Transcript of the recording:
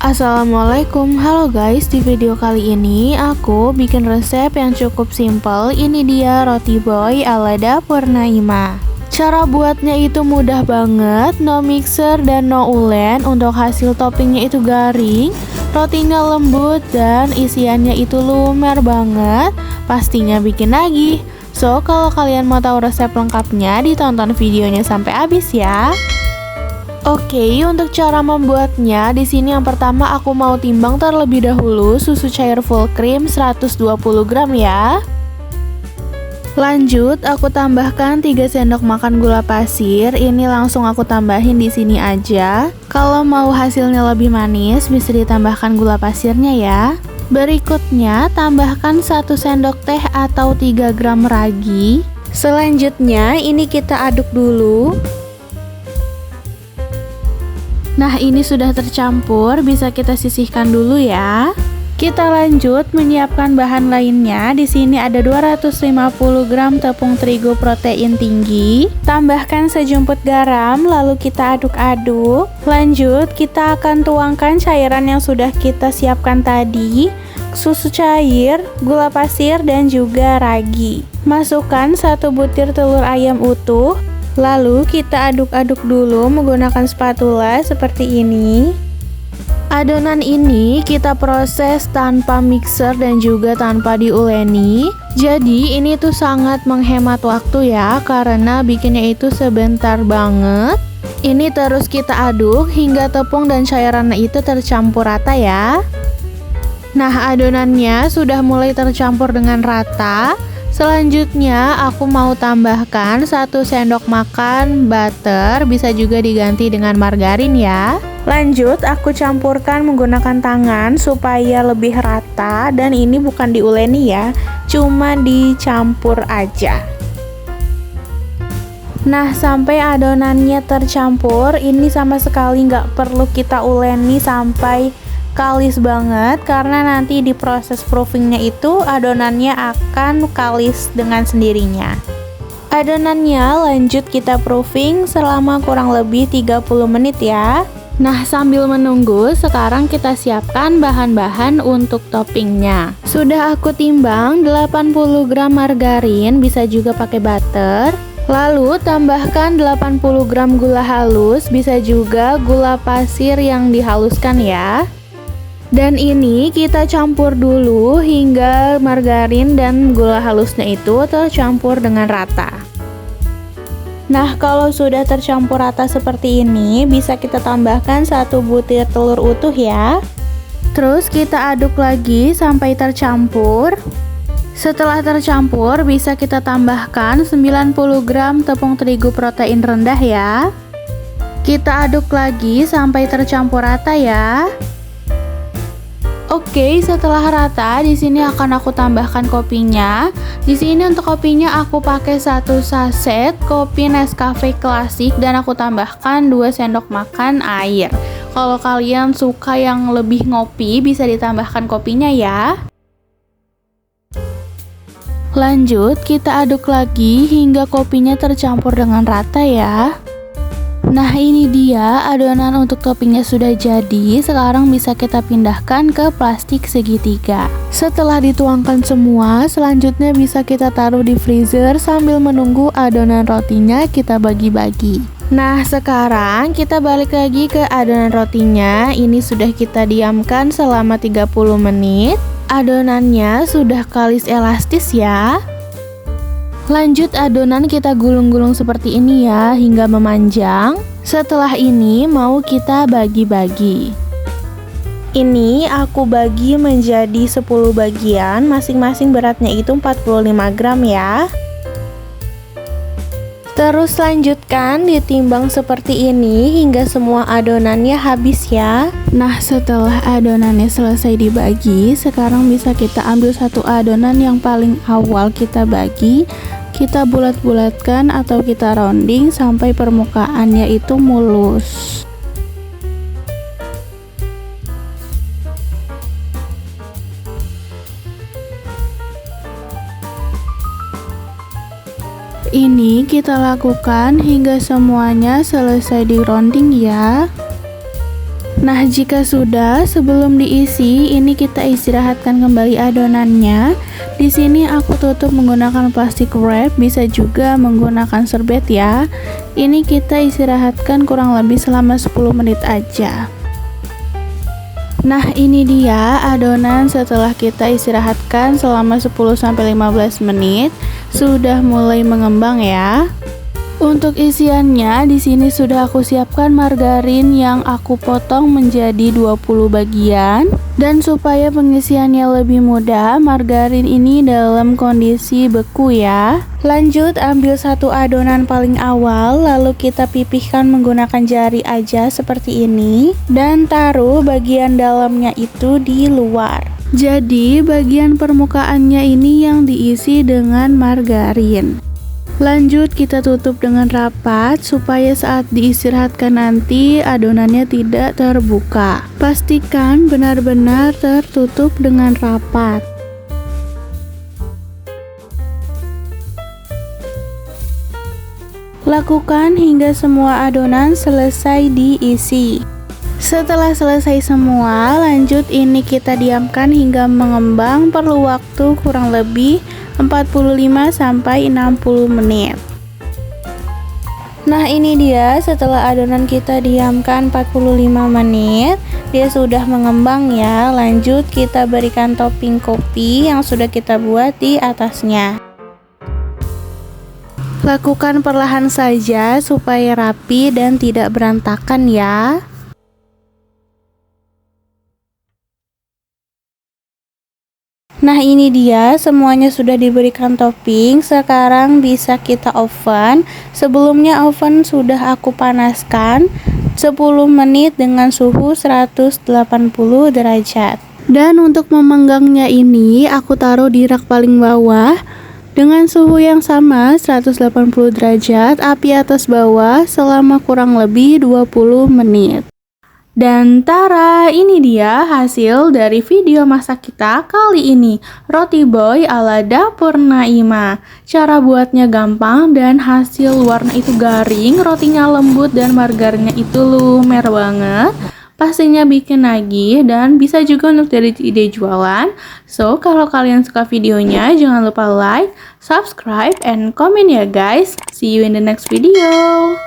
Assalamualaikum, halo guys. Di video kali ini aku bikin resep yang cukup simple. Ini dia roti boy ala dapur Naima. Cara buatnya itu mudah banget, no mixer dan no ulen. Untuk hasil toppingnya itu garing, rotinya lembut dan isiannya itu lumer banget. Pastinya bikin lagi. So, kalau kalian mau tahu resep lengkapnya, ditonton videonya sampai habis ya. Oke, untuk cara membuatnya, di sini yang pertama aku mau timbang terlebih dahulu susu cair full cream 120 gram ya. Lanjut, aku tambahkan 3 sendok makan gula pasir. Ini langsung aku tambahin di sini aja. Kalau mau hasilnya lebih manis, bisa ditambahkan gula pasirnya ya. Berikutnya, tambahkan 1 sendok teh atau 3 gram ragi. Selanjutnya, ini kita aduk dulu. Nah, ini sudah tercampur, bisa kita sisihkan dulu ya. Kita lanjut menyiapkan bahan lainnya. Di sini ada 250 gram tepung terigu protein tinggi. Tambahkan sejumput garam, lalu kita aduk-aduk. Lanjut, kita akan tuangkan cairan yang sudah kita siapkan tadi, susu cair, gula pasir, dan juga ragi. Masukkan 1 butir telur ayam utuh. Lalu kita aduk-aduk dulu menggunakan spatula seperti ini. Adonan ini kita proses tanpa mixer dan juga tanpa diuleni. Jadi ini tuh sangat menghemat waktu ya, karena bikinnya itu sebentar banget. Ini terus kita aduk hingga tepung dan cairannya itu tercampur rata ya. Nah, adonannya sudah mulai tercampur dengan rata. Selanjutnya aku mau tambahkan 1 sendok makan butter, bisa juga diganti dengan margarin ya. Lanjut, aku campurkan menggunakan tangan supaya lebih rata, dan ini bukan diuleni ya, cuma dicampur aja. Nah, sampai adonannya tercampur, ini sama sekali nggak perlu kita uleni sampai kalis banget, karena nanti di proses proofingnya itu adonannya akan kalis dengan sendirinya. Adonannya lanjut kita proofing selama kurang lebih 30 menit ya. Nah, sambil menunggu, sekarang kita siapkan bahan-bahan untuk toppingnya. Sudah aku timbang 80 gram margarin, bisa juga pakai butter. Lalu tambahkan 80 gram gula halus, bisa juga gula pasir yang dihaluskan ya. Dan ini kita campur dulu hingga margarin dan gula halusnya itu tercampur dengan rata. Nah, kalau sudah tercampur rata seperti ini, bisa kita tambahkan 1 butir telur utuh ya. Terus kita aduk lagi sampai tercampur. Setelah tercampur, bisa kita tambahkan 90 gram tepung terigu protein rendah ya. Kita aduk lagi sampai tercampur rata ya. Oke, setelah rata, di sini akan aku tambahkan kopinya. Di sini untuk kopinya aku pakai 1 saset kopi Nescafe klasik dan aku tambahkan 2 sendok makan air. Kalau kalian suka yang lebih ngopi, bisa ditambahkan kopinya ya. Lanjut, kita aduk lagi hingga kopinya tercampur dengan rata ya. Nah, ini dia adonan untuk toppingnya sudah jadi. Sekarang bisa kita pindahkan ke plastik segitiga. Setelah dituangkan semua, selanjutnya bisa kita taruh di freezer sambil menunggu adonan rotinya kita bagi-bagi. Nah, sekarang kita balik lagi ke adonan rotinya. Ini sudah kita diamkan selama 30 menit. Adonannya sudah kalis elastis ya. Lanjut, adonan kita gulung-gulung seperti ini ya, hingga memanjang. Setelah ini mau kita bagi-bagi. Ini aku bagi menjadi 10 bagian, masing-masing beratnya itu 45 gram ya. Terus lanjutkan ditimbang seperti ini hingga semua adonannya habis ya. Nah, setelah adonannya selesai dibagi, sekarang bisa kita ambil 1 adonan yang paling awal kita bagi. Kita bulat-bulatkan atau kita rounding sampai permukaannya itu mulus. Ini kita lakukan hingga semuanya selesai di rounding ya. Nah, jika sudah, sebelum diisi, ini kita istirahatkan kembali adonannya. Di sini aku tutup menggunakan plastik wrap, bisa juga menggunakan serbet ya. Ini kita istirahatkan kurang lebih selama 10 menit aja. Nah, ini dia adonan setelah kita istirahatkan selama 10-15 menit, sudah mulai mengembang ya. Untuk isiannya, di sini sudah aku siapkan margarin yang aku potong menjadi 20 bagian. Dan supaya pengisiannya lebih mudah, margarin ini dalam kondisi beku ya. Lanjut ambil satu adonan paling awal, lalu kita pipihkan menggunakan jari aja seperti ini. Dan taruh bagian dalamnya itu di luar. Jadi bagian permukaannya ini yang diisi dengan margarin. Lanjut kita tutup dengan rapat supaya saat diistirahatkan nanti adonannya tidak terbuka. Pastikan benar-benar tertutup dengan rapat. Lakukan hingga semua adonan selesai diisi. Setelah selesai semua, lanjut ini kita diamkan hingga mengembang, perlu waktu kurang lebih 45-60 menit. Nah, ini dia setelah adonan kita diamkan 45 menit, dia sudah mengembang ya. Lanjut kita berikan topping kopi yang sudah kita buat di atasnya. Lakukan perlahan saja supaya rapi dan tidak berantakan ya. Nah, ini dia semuanya sudah diberikan topping. Sekarang bisa kita oven. Sebelumnya oven sudah aku panaskan 10 menit dengan suhu 180 derajat. Dan untuk memanggangnya ini aku taruh di rak paling bawah dengan suhu yang sama 180 derajat, api atas bawah selama kurang lebih 20 menit. Dan tara, ini dia hasil dari video masak kita kali ini, roti boy ala dapur Naima. Cara buatnya gampang dan hasil warna itu garing, rotinya lembut dan margarinnya itu lumer banget. Pastinya bikin nagih dan bisa juga untuk jadi ide jualan. So, kalau kalian suka videonya jangan lupa like, subscribe, and comment ya guys. See you in the next video.